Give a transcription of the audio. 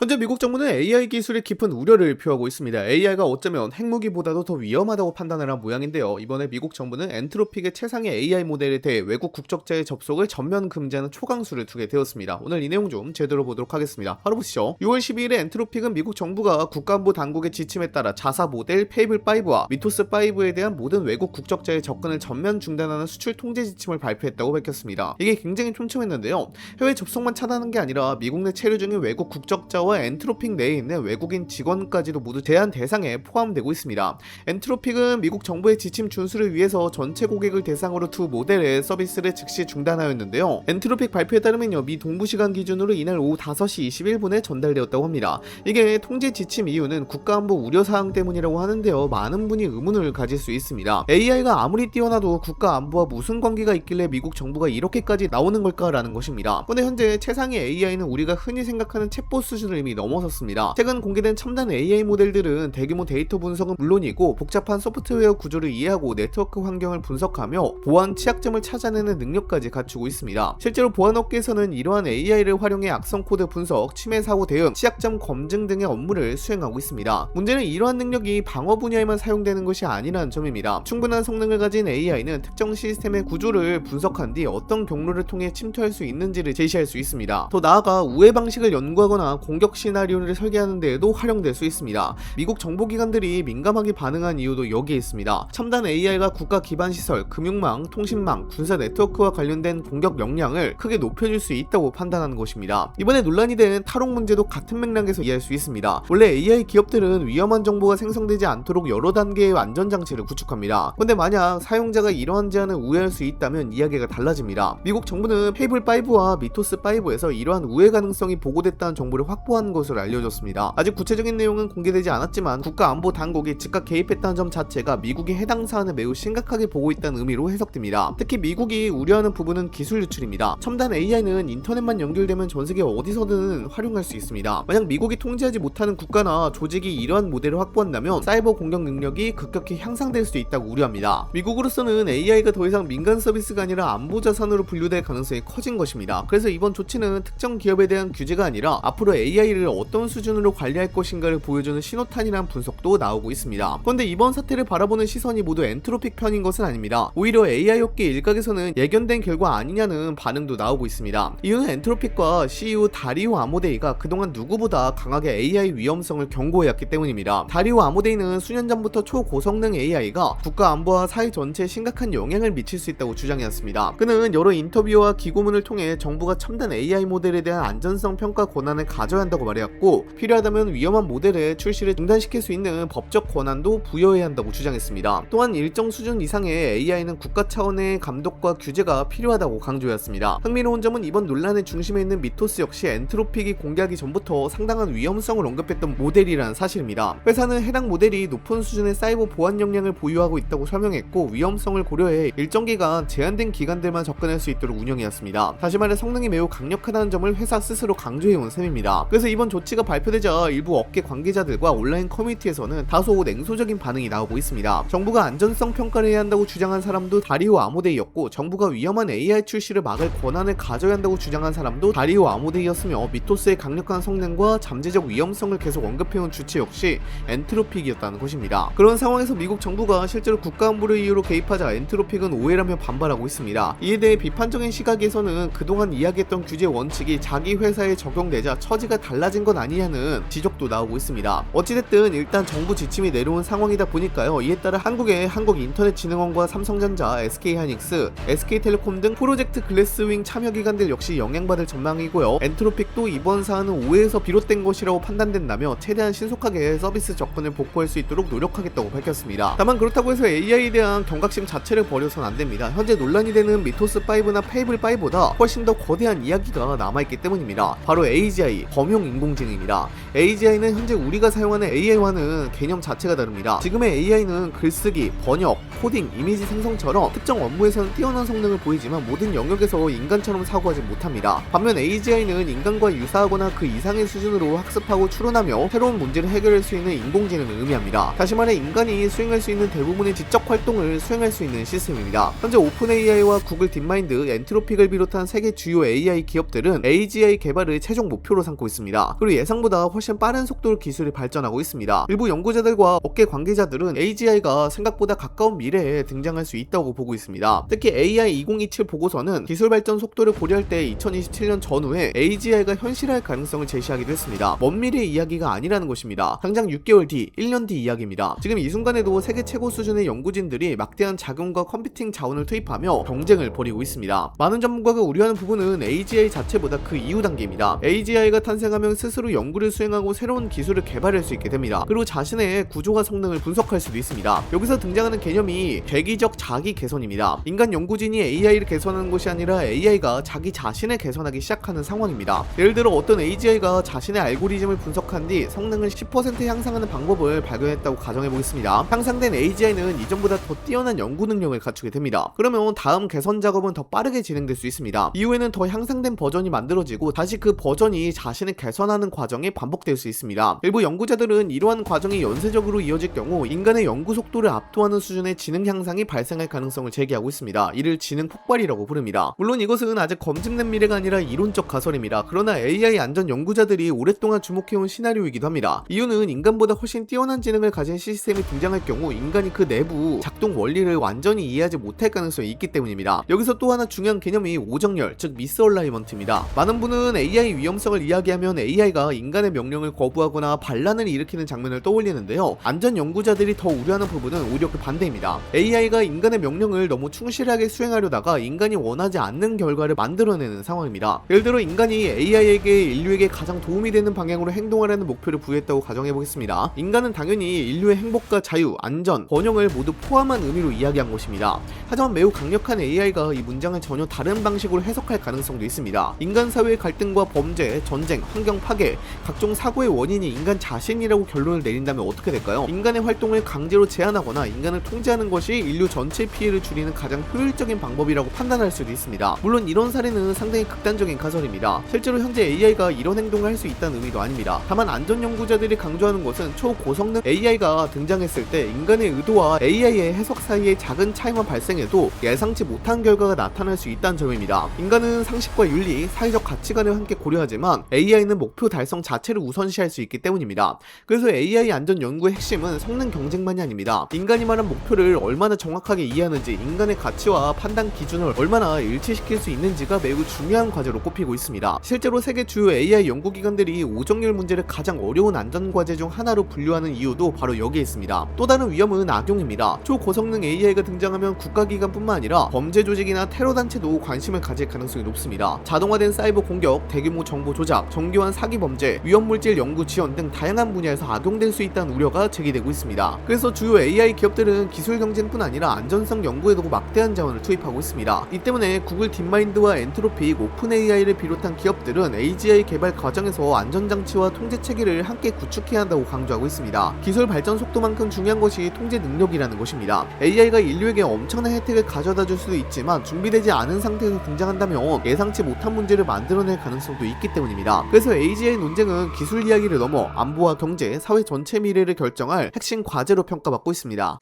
현재 미국 정부는 AI 기술에 깊은 우려를 표하고 있습니다. AI가 어쩌면 핵무기보다도 더 위험하다고 판단을 한 모양인데요. 이번에 미국 정부는 엔트로픽의 최상의 AI 모델에 대해 외국 국적자의 접속을 전면 금지하는 초강수를 두게 되었습니다. 오늘 이 내용 좀 제대로 보도록 하겠습니다. 바로 보시죠. 6월 12일에 엔트로픽은 미국 정부가 국가안보 당국의 지침에 따라 자사 모델 페이블5와 미토스5에 대한 모든 외국 국적자의 접근을 전면 중단하는 수출 통제 지침을 발표했다고 밝혔습니다. 이게 굉장히 촘촘했는데요. 해외 접속만 차단하는 게 아니라 미국 내 체류 중인 외국 국적자와 엔트로픽 내에 있는 외국인 직원까지도 모두 제한 대상에 포함되고 있습니다. 엔트로픽은 미국 정부의 지침 준수를 위해서 전체 고객을 대상으로 두 모델의 서비스를 즉시 중단하였는데요. 엔트로픽 발표에 따르면요, 미 동부시간 기준으로 이날 오후 5시 21분에 전달되었다고 합니다. 이게 통제 지침 이유는 국가안보 우려사항 때문이라고 하는데요, 많은 분이 의문을 가질 수 있습니다. AI가 아무리 뛰어나도 국가안보와 무슨 관계가 있길래 미국 정부가 이렇게까지 나오는 걸까라는 것입니다. 근데 현재 최상위 AI는 우리가 흔히 생각하는 챗봇 수준을 이미 넘어섰습니다. 최근 공개된 첨단 AI 모델들은 대규모 데이터 분석은 물론이고 복잡한 소프트웨어 구조를 이해하고 네트워크 환경을 분석하며 보안 취약점을 찾아내는 능력까지 갖추고 있습니다. 실제로 보안업계에서는 이러한 AI를 활용해 악성 코드 분석, 침해 사고 대응, 취약점 검증 등의 업무를 수행하고 있습니다. 문제는 이러한 능력이 방어 분야에만 사용되는 것이 아니라는 점입니다. 충분한 성능을 가진 AI는 특정 시스템의 구조를 분석한 뒤 어떤 경로를 통해 침투할 수 있는지를 제시할 수 있습니다. 더 나아가 우회 방식을 연구하거나 공격 시나리오를 설계하는 데에도 활용될 수 있습니다. 미국 정보기관들이 민감하게 반응한 이유도 여기에 있습니다. 첨단 AI가 국가 기반 시설, 금융망, 통신망, 군사 네트워크와 관련된 공격 역량을 크게 높여줄 수 있다고 판단하는 것입니다. 이번에 논란이 된 탈옥 문제도 같은 맥락에서 이해할 수 있습니다. 원래 AI 기업들은 위험한 정보가 생성되지 않도록 여러 단계의 안전장치를 구축합니다. 근데 만약 사용자가 이러한 제한을 우회할 수 있다면 이야기가 달라집니다. 미국 정부는 페이블5와 미토스5에서 이러한 우회 가능성이 보고됐다는 정보를 확보한 것으로 알려졌습니다. 아직 구체적인 내용은 공개되지 않았지만 국가안보 당국이 즉각 개입했다는 점 자체가 미국이 해당 사안을 매우 심각하게 보고 있다는 의미로 해석됩니다. 특히 미국이 우려하는 부분은 기술 유출입니다. 첨단 AI는 인터넷만 연결되면 전세계 어디서든 활용할 수 있습니다. 만약 미국이 통제하지 못하는 국가나 조직이 이러한 모델을 확보한다면 사이버 공격 능력이 급격히 향상될 수 있다고 우려합니다. 미국으로서는 AI가 더 이상 민간 서비스가 아니라 안보 자산으로 분류될 가능성이 커진 것입니다. 그래서 이번 조치는 특정 기업에 대한 규제가 아니라 앞으로 AI를 어떤 수준으로 관리할 것인가를 보여주는 신호탄이라는 분석도 나오고 있습니다. 그런데 이번 사태를 바라보는 시선이 모두 엔트로픽 편인 것은 아닙니다. 오히려 AI 업계 일각에서는 예견된 결과 아니냐는 반응도 나오고 있습니다. 이유는 엔트로픽과 CEO 다리오 아모데이가 그동안 누구보다 강하게 AI 위험성을 경고해왔기 때문입니다. 다리오 아모데이는 수년 전부터 초고성능 AI가 국가 안보와 사회 전체에 심각한 영향을 미칠 수 있다고 주장해왔습니다. 그는 여러 인터뷰와 기고문을 통해 정부가 첨단 AI 모델에 대한 안전성 평가 권한을 가져야 한다고 말해왔고, 필요하다면 위험한 모델의 출시를 중단시킬 수 있는 법적 권한도 부여해야 한다고 주장했습니다. 또한 일정 수준 이상의 AI는 국가 차원의 감독과 규제가 필요하다고 강조했습니다. 흥미로운 점은 이번 논란의 중심에 있는 미토스 역시 엔트로픽이 공개하기 전부터 상당한 위험성을 언급했던 모델이라는 사실입니다. 회사는 해당 모델이 높은 수준의 사이버 보안 역량을 보유하고 있다고 설명했고, 위험성을 고려해 일정 기간 제한된 기관들만 접근할 수 있도록 운영해왔습니다. 다시 말해 성능이 매우 강력하다는 점을 회사 스스로 강조해온 셈입니다. 그래서 이번 조치가 발표되자 일부 업계 관계자들과 온라인 커뮤니티에서는 다소 냉소적인 반응이 나오고 있습니다. 정부가 안전성 평가를 해야 한다고 주장한 사람도 다리오 아모데이였고, 정부가 위험한 AI 출시를 막을 권한을 가져야 한다고 주장한 사람도 다리오 아모데이였으며, 미토스의 강력한 성능과 잠재적 위험성을 계속 언급해온 주체 역시 엔트로픽이었다는 것입니다. 그런 상황에서 미국 정부가 실제로 국가안보를 이유로 개입하자 엔트로픽은 오해라며 반발하고 있습니다. 이에 대해 비판적인 시각에서는 그동안 이야기했던 규제 원칙이 자기 회사에 적용되자 처지가 달라진 건 아니냐는 지적도 나오고 있습니다. 어찌됐든 일단 정부 지침이 내려온 상황이다 보니까요, 이에 따라 한국의 한국인터넷진흥원과 삼성전자, SK하이닉스, SK텔레콤 등 프로젝트 글래스윙 참여 기관들 역시 영향받을 전망이고요. 엔트로픽도 이번 사안은 오해에서 비롯된 것이라고 판단된다며 최대한 신속하게 서비스 접근을 복구할 수 있도록 노력하겠다고 밝혔습니다. 다만 그렇다고 해서 AI에 대한 경각심 자체를 버려서는 안됩니다. 현재 논란이 되는 미토스5나 페이블5보다 훨씬 더 거대한 이야기가 남아있기 때문입니다. 바로 AGI, 범용 인공지능입니다. AGI는 현재 우리가 사용하는 AI와는 개념 자체가 다릅니다. 지금의 AI는 글쓰기, 번역, 코딩, 이미지 생성처럼 특정 업무에서는 뛰어난 성능을 보이지만 모든 영역에서 인간처럼 사고하지 못합니다. 반면 AGI는 인간과 유사하거나 그 이상의 수준으로 학습하고 추론하며 새로운 문제를 해결할 수 있는 인공지능을 의미합니다. 다시 말해 인간이 수행할 수 있는 대부분의 지적 활동을 수행할 수 있는 시스템입니다. 현재 오픈AI와 구글 딥마인드, 엔트로픽을 비롯한 세계 주요 AI 기업들은 AGI 개발을 최종 목표로 삼고 있습니다. 있습니다. 그리고 예상보다 훨씬 빠른 속도로 기술이 발전하고 있습니다. 일부 연구자들과 업계 관계자들은 AGI가 생각보다 가까운 미래에 등장할 수 있다고 보고 있습니다. 특히 AI 2027 보고서는 기술 발전 속도를 고려할 때 2027년 전후에 AGI가 현실화할 가능성을 제시하기도 했습니다. 먼 미래의 이야기가 아니라는 것입니다. 당장 6개월 뒤, 1년 뒤 이야기입니다. 지금 이 순간에도 세계 최고 수준의 연구진들이 막대한 자금과 컴퓨팅 자원을 투입하며 경쟁을 벌이고 있습니다. 많은 전문가가 우려하는 부분은 AGI 자체보다 그 이후 단계입니다. AGI가 탄생하면 스스로 연구를 수행하고 새로운 기술을 개발할 수 있게 됩니다. 그리고 자신의 구조와 성능을 분석할 수도 있습니다. 여기서 등장하는 개념이 괴기적 자기 개선입니다. 인간 연구진이 AI를 개선하는 것이 아니라 AI가 자기 자신을 개선하기 시작하는 상황입니다. 예를 들어 어떤 AGI가 자신의 알고리즘을 분석한 뒤 성능을 10% 향상하는 방법을 발견했다고 가정해보겠습니다. 향상된 AGI는 이전보다 더 뛰어난 연구 능력을 갖추게 됩니다. 그러면 다음 개선 작업은 더 빠르게 진행될 수 있습니다. 이후에는 더 향상된 버전이 만들어지고 다시 그 버전이 자신을 개선하는 과정이 반복될 수 있습니다. 일부 연구자들은 이러한 과정이 연쇄적으로 이어질 경우 인간의 연구 속도를 압도하는 수준의 지능 향상이 발생할 가능성을 제기하고 있습니다. 이를 지능 폭발이라고 부릅니다. 물론 이것은 아직 검증된 미래가 아니라 이론적 가설입니다. 그러나 AI 안전 연구자들이 오랫동안 주목해온 시나리오이기도 합니다. 이유는 인간보다 훨씬 뛰어난 지능을 가진 시스템이 등장할 경우 인간이 그 내부 작동 원리를 완전히 이해하지 못할 가능성이 있기 때문입니다. 여기서 또 하나 중요한 개념이 오정열, 즉 미스얼라이먼트입니다. 많은 분은 AI 위험성을 이야기하면 AI가 인간의 명령을 거부하거나 반란을 일으키는 장면을 떠올리는데요. 안전 연구자들이 더 우려하는 부분은 오히려 그 반대입니다. AI가 인간의 명령을 너무 충실하게 수행하려다가 인간이 원하지 않는 결과를 만들어내는 상황입니다. 예를 들어 인간이 AI에게 인류에게 가장 도움이 되는 방향으로 행동하라는 목표를 부여했다고 가정해보겠습니다. 인간은 당연히 인류의 행복과 자유, 안전, 번영을 모두 포함한 의미로 이야기한 것입니다. 하지만 매우 강력한 AI가 이 문장을 전혀 다른 방식으로 해석할 가능성도 있습니다. 인간 사회의 갈등과 범죄, 전쟁, 환경 파괴, 각종 사고의 원인이 인간 자신이라고 결론을 내린다면 어떻게 될까요? 인간의 활동을 강제로 제한하거나 인간을 통제하는 것이 인류 전체 피해를 줄이는 가장 효율적인 방법이라고 판단할 수도 있습니다. 물론 이런 사례는 상당히 극단적인 가설입니다. 실제로 현재 AI가 이런 행동을 할 수 있다는 의미도 아닙니다. 다만 안전 연구자들이 강조하는 것은 초고성능 AI가 등장했을 때 인간의 의도와 AI의 해석 사이에 작은 차이만 발생해도 예상치 못한 결과가 나타날 수 있다는 점입니다. 인간은 상식과 윤리, 사회적 가치관을 함께 고려하지만 AI는 목표 달성 자체를 우선시할 수 있기 때문입니다. 그래서 AI 안전 연구의 핵심은 성능 경쟁만이 아닙니다. 인간이 말한 목표를 얼마나 정확하게 이해하는지, 인간의 가치와 판단 기준을 얼마나 일치시킬 수 있는지가 매우 중요한 과제로 꼽히고 있습니다. 실제로 세계 주요 AI 연구기관들이 오정률 문제를 가장 어려운 안전과제 중 하나로 분류하는 이유도 바로 여기에 있습니다. 또 다른 위험은 악용입니다. 초고성능 AI가 등장하면 국가기관뿐만 아니라 범죄 조직이나 테러 단체도 관심을 가질 가능성이 높습니다. 자동화된 사이버 공격, 대규모 정보 조작, 정교한 사기 범죄, 위험물질 연구 지원 등 다양한 분야에서 악용될 수 있다는 우려가 제기되고 있습니다. 그래서 주요 AI 기업들은 기술 경쟁뿐 아니라 안전성 연구에도 막대한 자원을 투입하고 있습니다. 이 때문에 구글 딥마인드와 엔트로픽, 오픈AI를 비롯한 기업들은 AGI 개발 과정에서 안전장치와 통제 체계를 함께 구축해야 한다고 강조하고 있습니다. 기술 발전 속도만큼 중요한 것이 통제 능력이라는 것입니다. AI가 인류에게 엄청난 혜택을 가져다 줄 수도 있지만 준비되지 않은 상태에서 등장한다면 예상치 못한 문제를 만들어낼 가능성도 있기 때문입니다. 그래서 AGI 논쟁은 기술 이야기를 넘어 안보와 경제, 사회 전체 미래를 결정할 핵심 과제로 평가받고 있습니다.